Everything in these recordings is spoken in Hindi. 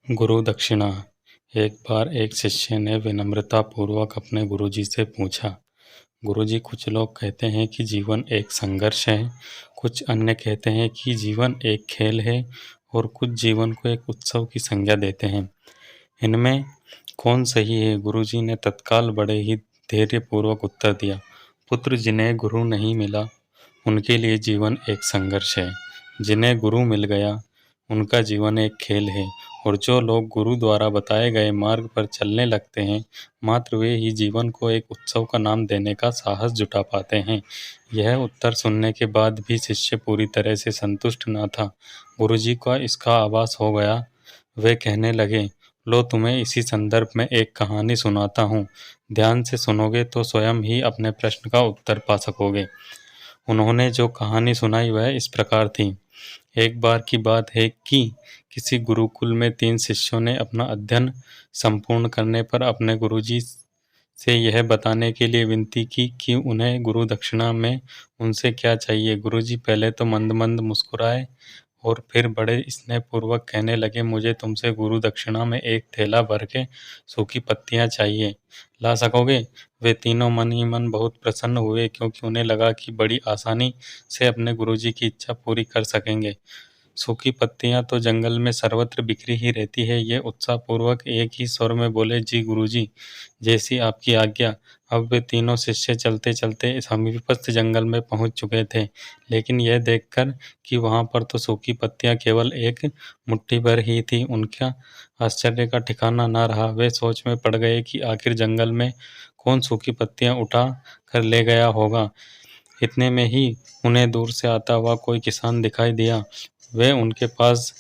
गुरु दक्षिणा। एक बार एक शिष्य ने विनम्रता पूर्वक अपने गुरुजी से पूछा, गुरुजी, कुछ लोग कहते हैं कि जीवन एक संघर्ष है, कुछ अन्य कहते हैं कि जीवन एक खेल है और कुछ जीवन को एक उत्सव की संज्ञा देते हैं। इनमें कौन सही है? गुरुजी ने तत्काल बड़े ही धैर्यपूर्वक उत्तर दिया, पुत्र, जिन्हें गुरु नहीं मिला उनके लिए जीवन एक संघर्ष है, जिन्हें गुरु मिल गया उनका जीवन एक खेल है, और जो लोग गुरु द्वारा बताए गए मार्ग पर चलने लगते हैं, मात्र वे ही जीवन को एक उत्सव का नाम देने का साहस जुटा पाते हैं। यह उत्तर सुनने के बाद भी शिष्य पूरी तरह से संतुष्ट न था। गुरुजी का इसका आभास हो गया। वे कहने लगे, लो, तुम्हें इसी संदर्भ में एक कहानी सुनाता हूँ। ध्यान से सुनोगे तो स्वयं ही अपने प्रश्न का उत्तर पा सकोगे। उन्होंने जो कहानी सुनाई वह इस प्रकार थी। एक बार की बात है कि किसी गुरुकुल में 3 शिष्यों ने अपना अध्ययन संपूर्ण करने पर अपने गुरुजी से यह बताने के लिए विनती की कि उन्हें गुरु दक्षिणा में उनसे क्या चाहिए। गुरुजी पहले तो मंद मंद मुस्कुराए और फिर बड़े स्नेहपूर्वक कहने लगे, मुझे तुमसे गुरु दक्षिणा में एक थैला भर के सूखी पत्तियां चाहिए, ला सकोगे? वे तीनों मन ही मन बहुत प्रसन्न हुए, क्योंकि उन्हें लगा कि बड़ी आसानी से अपने गुरुजी की इच्छा पूरी कर सकेंगे। सूखी पत्तियां तो जंगल में सर्वत्र बिखरी ही रहती है। ये उत्साहपूर्वक एक ही स्वर में बोले, जी गुरुजी, जैसी आपकी आज्ञा। अब वे तीनों शिष्य चलते चलते समीपस्थ जंगल में पहुंच चुके थे, लेकिन यह देखकर कि वहां पर तो सूखी पत्तियां केवल एक मुट्ठी भर ही थी, उनका आश्चर्य का ठिकाना न रहा। वे सोच में पड़ गए कि आखिर जंगल में कौन सूखी पत्तियां उठा कर ले गया होगा। इतने में ही उन्हें दूर से आता हुआ कोई किसान दिखाई दिया। वे उनके पास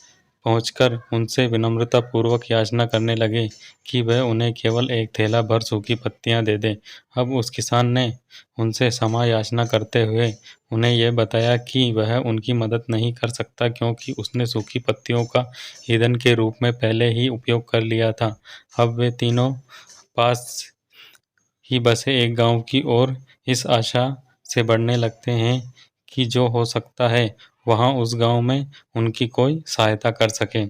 पहुंचकर उनसे विनम्रता पूर्वक याचना करने लगे कि वह उन्हें केवल एक थैला भर सूखी पत्तियां दे दे। अब उस किसान ने उनसे क्षमा याचना करते हुए उन्हें यह बताया कि वह उनकी मदद नहीं कर सकता, क्योंकि उसने सूखी पत्तियों का ईंधन के रूप में पहले ही उपयोग कर लिया था। अब वे तीनों पास ही बसे एक गांव की ओर इस आशा से बढ़ने लगते हैं कि जो हो सकता है वहां उस गांव में उनकी कोई सहायता कर सके।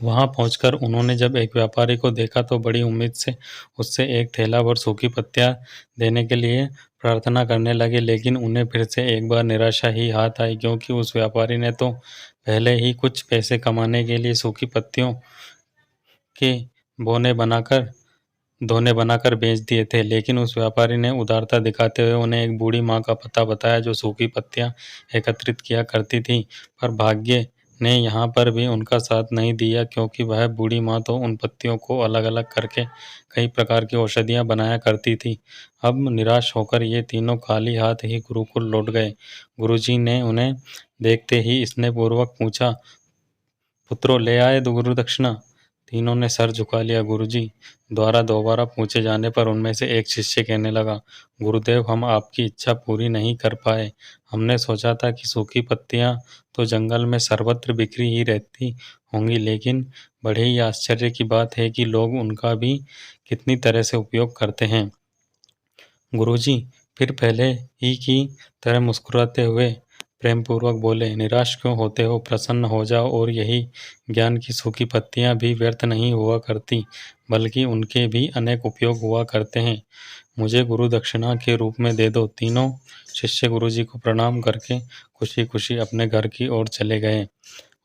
वहां पहुंचकर उन्होंने जब एक व्यापारी को देखा तो बड़ी उम्मीद से उससे एक थैला भर सूखी पत्तियां देने के लिए प्रार्थना करने लगे, लेकिन उन्हें फिर से एक बार निराशा ही हाथ आई, क्योंकि उस व्यापारी ने तो पहले ही कुछ पैसे कमाने के लिए सूखी पत्तियों के बोने बनाकर दोने बनाकर बेच दिए थे। लेकिन उस व्यापारी ने उदारता दिखाते हुए उन्हें एक बूढ़ी माँ का पता बताया जो सूखी पत्तियां एकत्रित किया करती थी। पर भाग्य ने यहाँ पर भी उनका साथ नहीं दिया, क्योंकि वह बूढ़ी माँ तो उन पत्तियों को अलग अलग करके कई प्रकार की औषधियाँ बनाया करती थी। अब निराश होकर ये तीनों खाली हाथ ही गुरुकुल लौट गए। गुरुजी ने उन्हें देखते ही स्नेहपूर्वक पूछा, पुत्रों, ले आए दो गुरु दक्षिणा? तीनों ने सर झुका लिया। गुरुजी द्वारा दोबारा पूछे जाने पर उनमें से एक शिष्य कहने लगा, गुरुदेव, हम आपकी इच्छा पूरी नहीं कर पाए। हमने सोचा था कि सूखी पत्तियां तो जंगल में सर्वत्र बिखरी ही रहती होंगी, लेकिन बड़े ही आश्चर्य की बात है कि लोग उनका भी कितनी तरह से उपयोग करते हैं। गुरुजी फिर पहले ही की तरह मुस्कुराते हुए प्रेम पूर्वक बोले, निराश क्यों होते हो? प्रसन्न हो जाओ, और यही ज्ञान की सूखी पत्तियां भी व्यर्थ नहीं हुआ करती, बल्कि उनके भी अनेक उपयोग हुआ करते हैं। मुझे गुरु दक्षिणा के रूप में दे दो। तीनों शिष्य गुरुजी को प्रणाम करके खुशी खुशी अपने घर की ओर चले गए।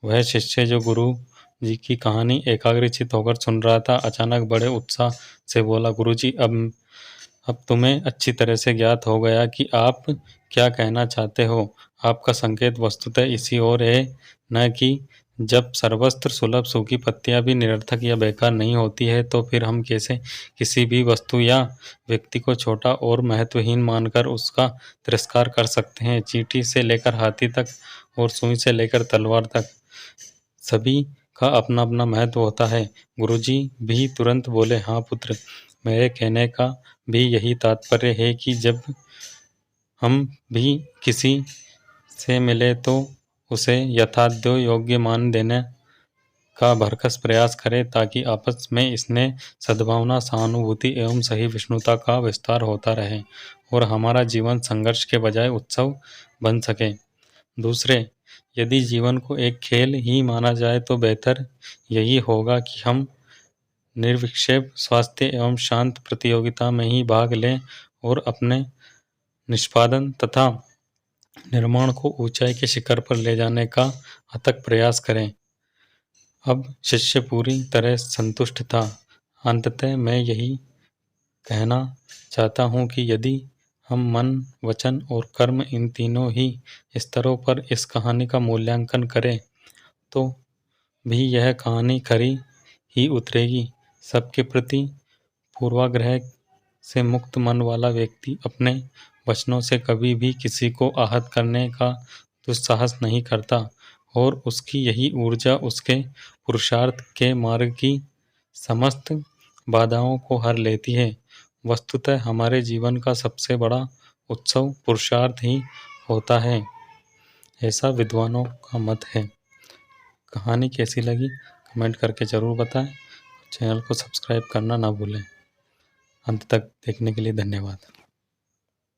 वह शिष्य जो गुरु जी की कहानी एकाग्रचित होकर सुन रहा था, अचानक बड़े उत्साह से बोला, गुरुजी, अब तुम्हें अच्छी तरह से ज्ञात हो गया कि आप क्या कहना चाहते हो। आपका संकेत वस्तुतः इसी ओर है, न कि जब सर्वत्र सुलभ सूखी पत्तियां भी निरर्थक या बेकार नहीं होती है, तो फिर हम कैसे किसी भी वस्तु या व्यक्ति को छोटा और महत्वहीन मानकर उसका तिरस्कार कर सकते हैं। चींटी से लेकर हाथी तक और सुई से लेकर तलवार तक सभी का अपना अपना महत्व होता है। गुरुजी भी तुरंत बोले, हाँ पुत्र, मेरे कहने का भी यही तात्पर्य है कि जब हम भी किसी से मिले तो उसे यथार्थ योग्य मान देने का भरकस प्रयास करें, ताकि आपस में स्नेह, सद्भावना, सहानुभूति एवं सही विष्णुता का विस्तार होता रहे और हमारा जीवन संघर्ष के बजाय उत्सव बन सके। दूसरे, यदि जीवन को एक खेल ही माना जाए तो बेहतर यही होगा कि हम निर्विक्षेप, स्वास्थ्य एवं शांत प्रतियोगिता में ही भाग लें और अपने निष्पादन तथा निर्माण को ऊंचाई के शिखर पर ले जाने का अथक प्रयास करें। अब शिष्य पूरी तरह संतुष्ट था। अंततः मैं यही कहना चाहता हूँ कि यदि हम मन, वचन और कर्म इन तीनों ही स्तरों पर इस कहानी का मूल्यांकन करें तो भी यह कहानी खरी ही उतरेगी। सबके प्रति पूर्वाग्रह से मुक्त मन वाला व्यक्ति अपने वचनों से कभी भी किसी को आहत करने का दुस्साहस नहीं करता और उसकी यही ऊर्जा उसके पुरुषार्थ के मार्ग की समस्त बाधाओं को हर लेती है। वस्तुतः हमारे जीवन का सबसे बड़ा उत्सव पुरुषार्थ ही होता है, ऐसा विद्वानों का मत है। कहानी कैसी लगी कमेंट करके ज़रूर बताएं। चैनल को सब्सक्राइब करना ना भूलें। अंत तक देखने के लिए धन्यवाद।